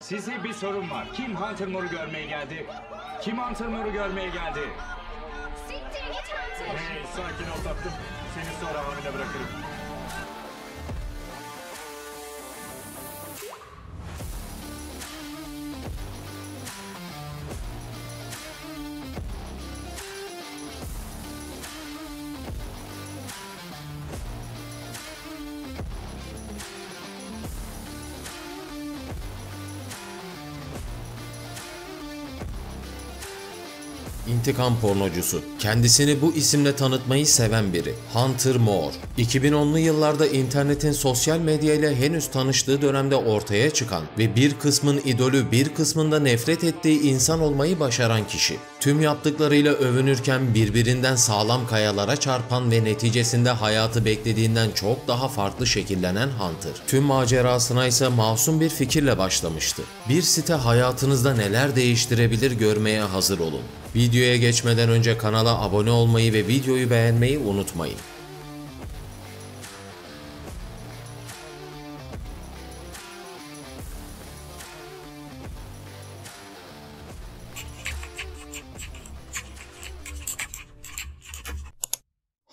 Size bir sorun var. Kim Hunter Moore'u görmeye geldi? Kim Hunter Moore'u görmeye geldi? Siktir git Hunter. Hey, sakin ol tatlım. Seni sonra hamile bırakırım. İntikam pornocusu. Kendisini bu isimle tanıtmayı seven biri. Hunter Moore. 2010'lu yıllarda internetin sosyal medya ile henüz tanıştığı dönemde ortaya çıkan ve bir kısmın idolü bir kısmında nefret ettiği insan olmayı başaran kişi. Tüm yaptıklarıyla övünürken birbirinden sağlam kayalara çarpan ve neticesinde hayatı beklediğinden çok daha farklı şekillenen Hunter. Tüm macerasına ise masum bir fikirle başlamıştı. Bir site hayatınızda neler değiştirebilir görmeye hazır olun. Videoya geçmeden önce kanala abone olmayı ve videoyu beğenmeyi unutmayın.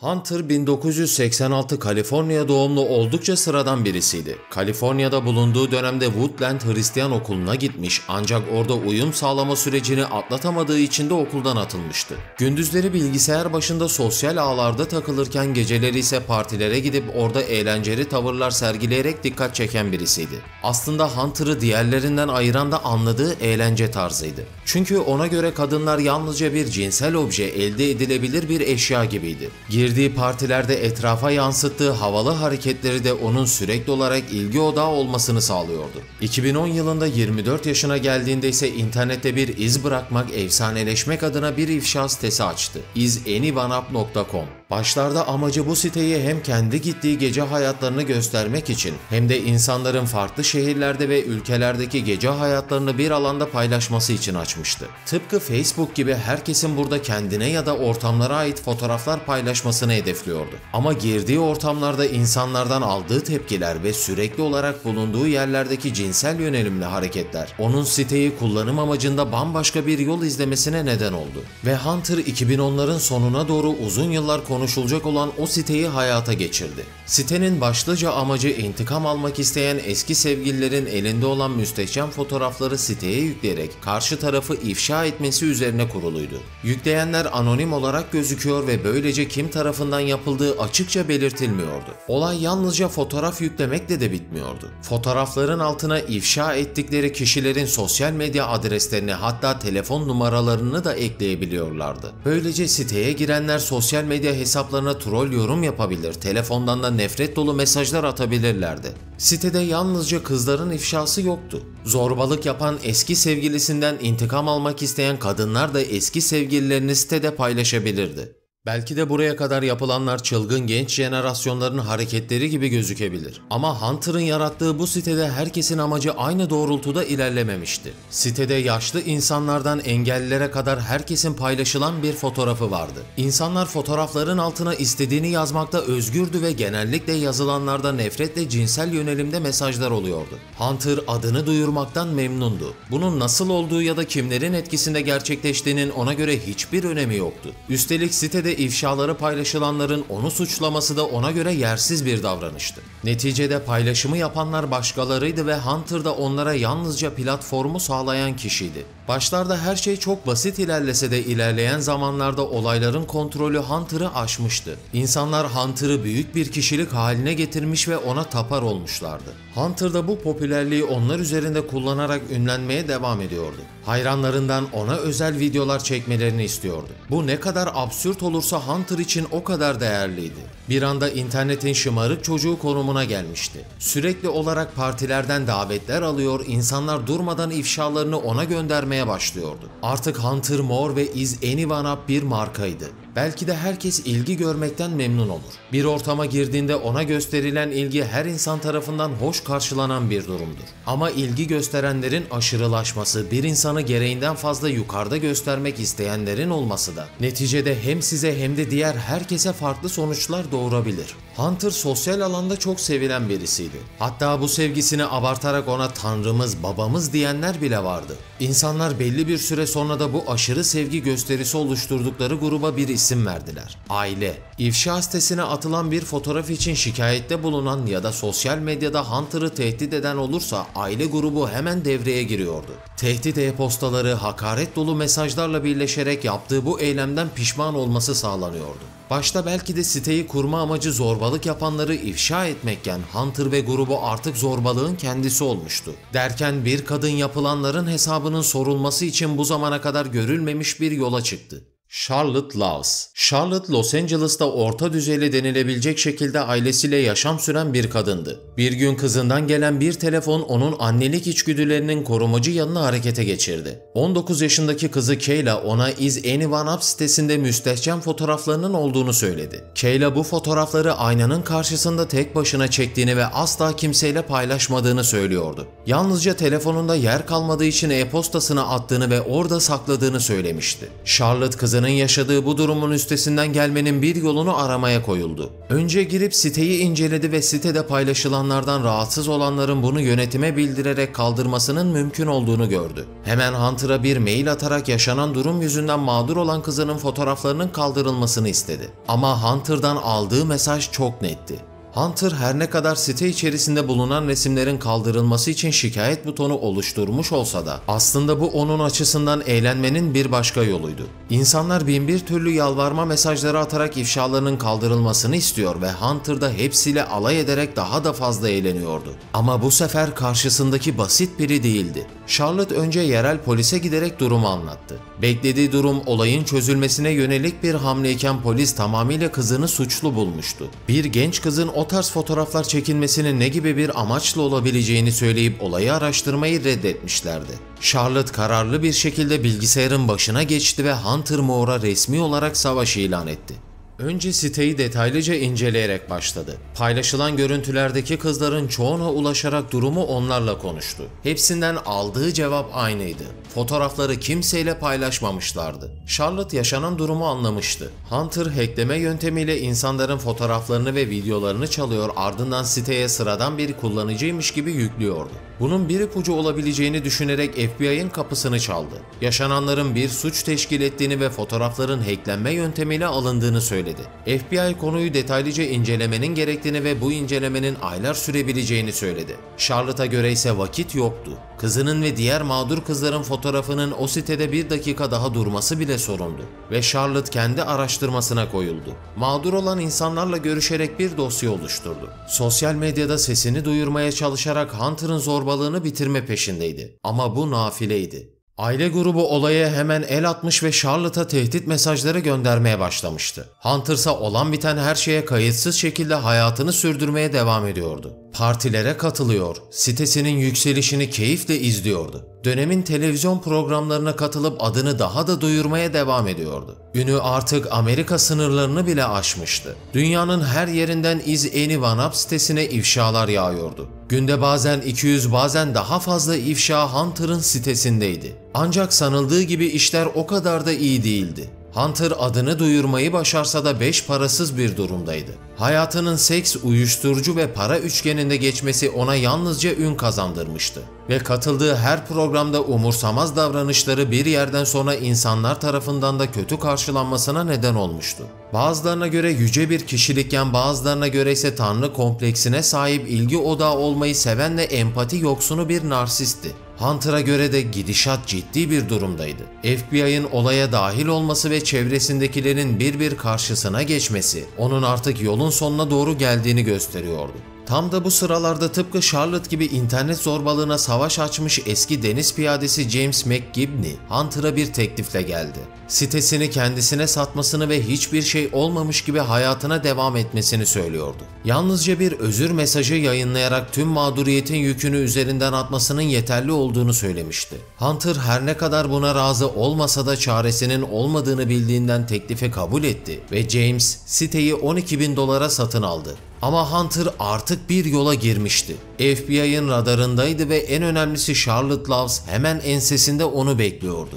Hunter 1986 Kaliforniya doğumlu oldukça sıradan birisiydi. Kaliforniya'da bulunduğu dönemde Woodland Hristiyan Okulu'na gitmiş ancak orada uyum sağlama sürecini atlatamadığı için de okuldan atılmıştı. Gündüzleri bilgisayar başında sosyal ağlarda takılırken geceleri ise partilere gidip orada eğlenceli tavırlar sergileyerek dikkat çeken birisiydi. Aslında Hunter'ı diğerlerinden ayıran da anladığı eğlence tarzıydı. Çünkü ona göre kadınlar yalnızca bir cinsel obje, elde edilebilir bir eşya gibiydi. Girdiği partilerde etrafa yansıttığı havalı hareketleri de onun sürekli olarak ilgi odağı olmasını sağlıyordu. 2010 yılında 24 yaşına geldiğinde ise internette bir iz bırakmak, efsaneleşmek adına bir ifşa sitesi açtı. isanyoneup.com. Başlarda amacı bu siteyi hem kendi gittiği gece hayatlarını göstermek için hem de insanların farklı şehirlerde ve ülkelerdeki gece hayatlarını bir alanda paylaşması için açmıştı. Tıpkı Facebook gibi herkesin burada kendine ya da ortamlara ait fotoğraflar paylaşmasını hedefliyordu. Ama girdiği ortamlarda insanlardan aldığı tepkiler ve sürekli olarak bulunduğu yerlerdeki cinsel yönelimli hareketler onun siteyi kullanım amacında bambaşka bir yol izlemesine neden oldu. Ve Hunter 2010'ların sonuna doğru uzun yıllar konuşulacak olan o siteyi hayata geçirdi. Sitenin başlıca amacı intikam almak isteyen eski sevgililerin elinde olan müstehcen fotoğrafları siteye yükleyerek karşı tarafı ifşa etmesi üzerine kuruluydu. Yükleyenler anonim olarak gözüküyor ve böylece kim tarafından yapıldığı açıkça belirtilmiyordu. Olay yalnızca fotoğraf yüklemekle de bitmiyordu. Fotoğrafların altına ifşa ettikleri kişilerin sosyal medya adreslerini hatta telefon numaralarını da ekleyebiliyorlardı. Böylece siteye girenler sosyal medya hesaplarına troll yorum yapabilir, telefondan da nefret dolu mesajlar atabilirlerdi. Sitede yalnızca kızların ifşası yoktu. Zorbalık yapan eski sevgilisinden intikam almak isteyen kadınlar da eski sevgililerini sitede paylaşabilirdi. Belki de buraya kadar yapılanlar çılgın genç jenerasyonların hareketleri gibi gözükebilir. Ama Hunter'ın yarattığı bu sitede herkesin amacı aynı doğrultuda ilerlememişti. Sitede yaşlı insanlardan engellilere kadar herkesin paylaşılan bir fotoğrafı vardı. İnsanlar fotoğrafların altına istediğini yazmakta özgürdü ve genellikle yazılanlarda nefretle cinsel yönelimde mesajlar oluyordu. Hunter adını duyurmaktan memnundu. Bunun nasıl olduğu ya da kimlerin etkisinde gerçekleştiğinin ona göre hiçbir önemi yoktu. Üstelik sitede ifşaları paylaşılanların onu suçlaması da ona göre yersiz bir davranıştı. Neticede paylaşımı yapanlar başkalarıydı ve Hunter da onlara yalnızca platformu sağlayan kişiydi. Başlarda her şey çok basit ilerlese de ilerleyen zamanlarda olayların kontrolü Hunter'ı aşmıştı. İnsanlar Hunter'ı büyük bir kişilik haline getirmiş ve ona tapar olmuşlardı. Hunter da bu popülerliği onlar üzerinde kullanarak ünlenmeye devam ediyordu. Hayranlarından ona özel videolar çekmelerini istiyordu. Bu ne kadar absürt olursa Hunter için o kadar değerliydi. Bir anda internetin şımarık çocuğu konumuna gelmişti. Sürekli olarak partilerden davetler alıyor, insanlar durmadan ifşalarını ona göndermeye başlıyordu. Artık Hunter Moore ve isanyoneup bir markaydı. Belki de herkes ilgi görmekten memnun olur. Bir ortama girdiğinde ona gösterilen ilgi her insan tarafından hoş karşılanan bir durumdur. Ama ilgi gösterenlerin aşırılaşması, bir insanı gereğinden fazla yukarıda göstermek isteyenlerin olması da neticede hem size hem de diğer herkese farklı sonuçlar doğurabilir. Hunter sosyal alanda çok sevilen birisiydi. Hatta bu sevgisini abartarak ona tanrımız, babamız diyenler bile vardı. İnsanlar belli bir süre sonra da bu aşırı sevgi gösterisi oluşturdukları gruba bir isim verdiler. Aile. İfşa sitesine atılan bir fotoğraf için şikayette bulunan ya da sosyal medyada Hunter'ı tehdit eden olursa aile grubu hemen devreye giriyordu. Tehdit e-postaları, hakaret dolu mesajlarla birleşerek yaptığı bu eylemden pişman olması sağlanıyordu. Başta belki de siteyi kurma amacı zorbalık yapanları ifşa etmekken Hunter ve grubu artık zorbalığın kendisi olmuştu. Derken bir kadın yapılanların hesabının sorulması için bu zamana kadar görülmemiş bir yola çıktı. Charlotte Loves. Charlotte, Los Angeles'ta orta düzeyli denilebilecek şekilde ailesiyle yaşam süren bir kadındı. Bir gün kızından gelen bir telefon onun annelik içgüdülerinin korumacı yanını harekete geçirdi. 19 yaşındaki kızı Kayla ona Is Anyone Up sitesinde müstehcen fotoğraflarının olduğunu söyledi. Kayla bu fotoğrafları aynanın karşısında tek başına çektiğini ve asla kimseyle paylaşmadığını söylüyordu. Yalnızca telefonunda yer kalmadığı için e-postasına attığını ve orada sakladığını söylemişti. Charlotte kızının yaşadığı bu durumun üstesinden gelmenin bir yolunu aramaya koyuldu. Önce girip siteyi inceledi ve sitede paylaşılanlardan rahatsız olanların bunu yönetime bildirerek kaldırmasının mümkün olduğunu gördü. Hemen Hunter'a bir mail atarak yaşanan durum yüzünden mağdur olan kızının fotoğraflarının kaldırılmasını istedi. Ama Hunter'dan aldığı mesaj çok netti. Hunter her ne kadar site içerisinde bulunan resimlerin kaldırılması için şikayet butonu oluşturmuş olsa da aslında bu onun açısından eğlenmenin bir başka yoluydu. İnsanlar bin bir türlü yalvarma mesajları atarak ifşalarının kaldırılmasını istiyor ve Hunter da hepsiyle alay ederek daha da fazla eğleniyordu. Ama bu sefer karşısındaki basit biri değildi. Charlotte önce yerel polise giderek durumu anlattı. Beklediği durum olayın çözülmesine yönelik bir hamleyken polis tamamıyla kızını suçlu bulmuştu. Bir genç kızın o tarz fotoğraflar çekilmesinin ne gibi bir amaçla olabileceğini söyleyip olayı araştırmayı reddetmişlerdi. Charlotte kararlı bir şekilde bilgisayarın başına geçti ve Hunter Moore'a resmi olarak savaş ilan etti. Önce siteyi detaylıca inceleyerek başladı. Paylaşılan görüntülerdeki kızların çoğuna ulaşarak durumu onlarla konuştu. Hepsinden aldığı cevap aynıydı. Fotoğrafları kimseyle paylaşmamışlardı. Charlotte yaşanan durumu anlamıştı. Hunter hackleme yöntemiyle insanların fotoğraflarını ve videolarını çalıyor, ardından siteye sıradan bir kullanıcıymış gibi yüklüyordu. Bunun bir ipucu olabileceğini düşünerek FBI'ın kapısını çaldı. Yaşananların bir suç teşkil ettiğini ve fotoğrafların hacklenme yöntemiyle alındığını söyledi. FBI konuyu detaylıca incelemenin gerektiğini ve bu incelemenin aylar sürebileceğini söyledi. Charlotte'a göre ise vakit yoktu. Kızının ve diğer mağdur kızların fotoğrafının o sitede bir dakika daha durması bile sorundu. Ve Charlotte kendi araştırmasına koyuldu. Mağdur olan insanlarla görüşerek bir dosya oluşturdu. Sosyal medyada sesini duyurmaya çalışarak Hunter'ın zorbalığını bitirme peşindeydi. Ama bu nafileydi. Aile grubu olaya hemen el atmış ve Charlotte'a tehdit mesajları göndermeye başlamıştı. Hunter ise olan biten her şeye kayıtsız şekilde hayatını sürdürmeye devam ediyordu. Partilere katılıyor, sitesinin yükselişini keyifle izliyordu. Dönemin televizyon programlarına katılıp adını daha da duyurmaya devam ediyordu. Ünü artık Amerika sınırlarını bile aşmıştı. Dünyanın her yerinden Is Anyone Up sitesine ifşalar yağıyordu. Günde bazen 200, bazen daha fazla ifşa Hunter'ın sitesindeydi. Ancak sanıldığı gibi işler o kadar da iyi değildi. Hunter adını duyurmayı başarsa da beş parasız bir durumdaydı. Hayatının seks, uyuşturucu ve para üçgeninde geçmesi ona yalnızca ün kazandırmıştı. Ve katıldığı her programda umursamaz davranışları bir yerden sonra insanlar tarafından da kötü karşılanmasına neden olmuştu. Bazılarına göre yüce bir kişilikken bazılarına göre ise tanrı kompleksine sahip, ilgi odağı olmayı seven ve empati yoksunu bir narsistti. Hunter'a göre de gidişat ciddi bir durumdaydı. FBI'ın olaya dahil olması ve çevresindekilerin bir karşısına geçmesi onun artık yolun sonuna doğru geldiğini gösteriyordu. Tam da bu sıralarda tıpkı Charlotte gibi internet zorbalığına savaş açmış eski deniz piyadesi James McGibney, Hunter'a bir teklifle geldi. Sitesini kendisine satmasını ve hiçbir şey olmamış gibi hayatına devam etmesini söylüyordu. Yalnızca bir özür mesajı yayınlayarak tüm mağduriyetin yükünü üzerinden atmasının yeterli olduğunu söylemişti. Hunter her ne kadar buna razı olmasa da çaresinin olmadığını bildiğinden teklifi kabul etti ve James siteyi $12.000 satın aldı. Ama Hunter artık bir yola girmişti. FBI'ın radarındaydı ve en önemlisi Charlotte Loves hemen ensesinde onu bekliyordu.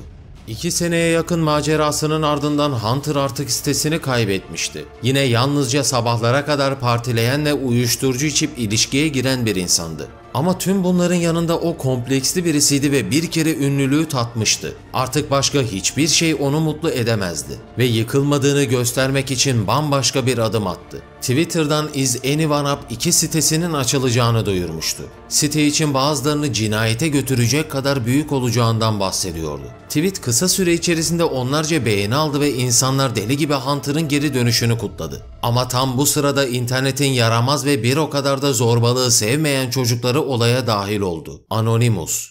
2 seneye yakın macerasının ardından Hunter artık sitesini kaybetmişti. Yine yalnızca sabahlara kadar partileyen ve uyuşturucu içip ilişkiye giren bir insandı. Ama tüm bunların yanında o kompleksli birisiydi ve bir kere ünlülüğü tatmıştı. Artık başka hiçbir şey onu mutlu edemezdi. Ve yıkılmadığını göstermek için bambaşka bir adım attı. Twitter'dan Is Anyone Up 2 sitesinin açılacağını duyurmuştu. Site için bazılarını cinayete götürecek kadar büyük olacağından bahsediyordu. Tweet kısa süre içerisinde onlarca beğeni aldı ve insanlar deli gibi Hunter'ın geri dönüşünü kutladı. Ama tam bu sırada internetin yaramaz ve bir o kadar da zorbalığı sevmeyen çocukları olaya dahil oldu. Anonymous.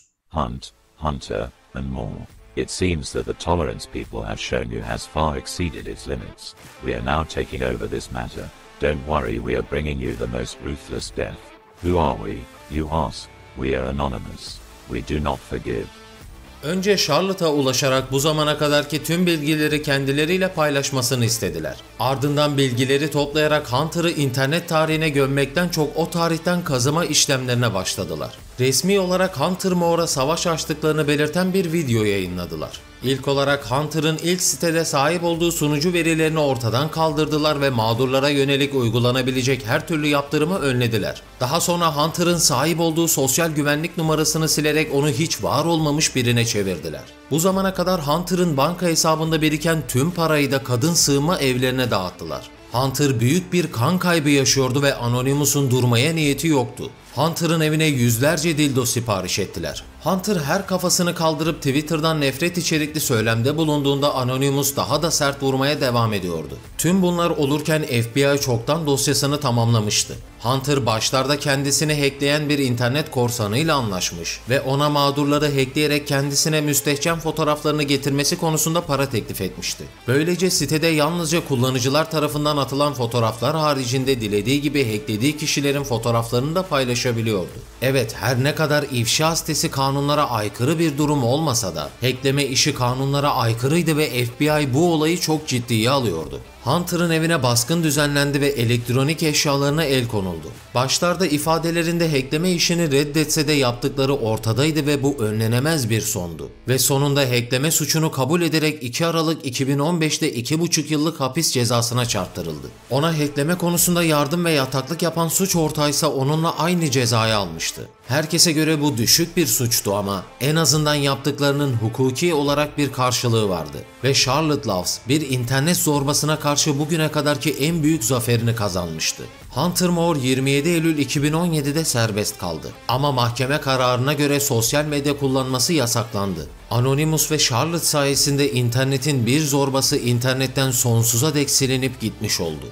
Hunter, and more. It seems that the tolerance people have shown you has far exceeded its limits. We are now taking over this matter. Don't worry, we are bringing you the most ruthless death. Who are we, you ask? We are anonymous. We do not forgive. Önce Charlotte'a ulaşarak bu zamana kadarki tüm bilgileri kendileriyle paylaşmasını istediler. Ardından bilgileri toplayarak Hunter'ı internet tarihine gömmekten çok o tarihten kazıma işlemlerine başladılar. Resmi olarak Hunter Moore'a savaş açtıklarını belirten bir video yayınladılar. İlk olarak Hunter'ın ilk sitede sahip olduğu sunucu verilerini ortadan kaldırdılar ve mağdurlara yönelik uygulanabilecek her türlü yaptırımı önlediler. Daha sonra Hunter'ın sahip olduğu sosyal güvenlik numarasını silerek onu hiç var olmamış birine çevirdiler. Bu zamana kadar Hunter'ın banka hesabında biriken tüm parayı da kadın sığınma evlerine dağıttılar. Hunter büyük bir kan kaybı yaşıyordu ve Anonymous'un durmaya niyeti yoktu. Hunter'ın evine yüzlerce dildo sipariş ettiler. Hunter her kafasını kaldırıp Twitter'dan nefret içerikli söylemde bulunduğunda Anonymous daha da sert vurmaya devam ediyordu. Tüm bunlar olurken FBI çoktan dosyasını tamamlamıştı. Hunter başlarda kendisini hackleyen bir internet korsanıyla anlaşmış ve ona mağdurları hackleyerek kendisine müstehcen fotoğraflarını getirmesi konusunda para teklif etmişti. Böylece sitede yalnızca kullanıcılar tarafından atılan fotoğraflar haricinde dilediği gibi hacklediği kişilerin fotoğraflarını da paylaşabiliyordu. Evet, her ne kadar ifşa sitesi kanunlara aykırı bir durum olmasa da hackleme işi kanunlara aykırıydı ve FBI bu olayı çok ciddiye alıyordu. Hunter'ın evine baskın düzenlendi ve elektronik eşyalarına el konuldu. Başlarda ifadelerinde hackleme işini reddetse de yaptıkları ortadaydı ve bu önlenemez bir sondu. Ve sonunda hackleme suçunu kabul ederek 2 Aralık 2015'te 2,5 yıllık hapis cezasına çarptırıldı. Ona hackleme konusunda yardım ve yataklık yapan suç ortağıysa onunla aynı cezayı almıştı. Herkese göre bu düşük bir suçtu ama en azından yaptıklarının hukuki olarak bir karşılığı vardı. Ve Charlotte Loves bir internet zorbasına karşı bugüne kadarki en büyük zaferini kazanmıştı. Hunter Moore 27 Eylül 2017'de serbest kaldı. Ama mahkeme kararına göre sosyal medya kullanması yasaklandı. Anonymous ve Charlotte sayesinde internetin bir zorbası internetten sonsuza dek silinip gitmiş oldu.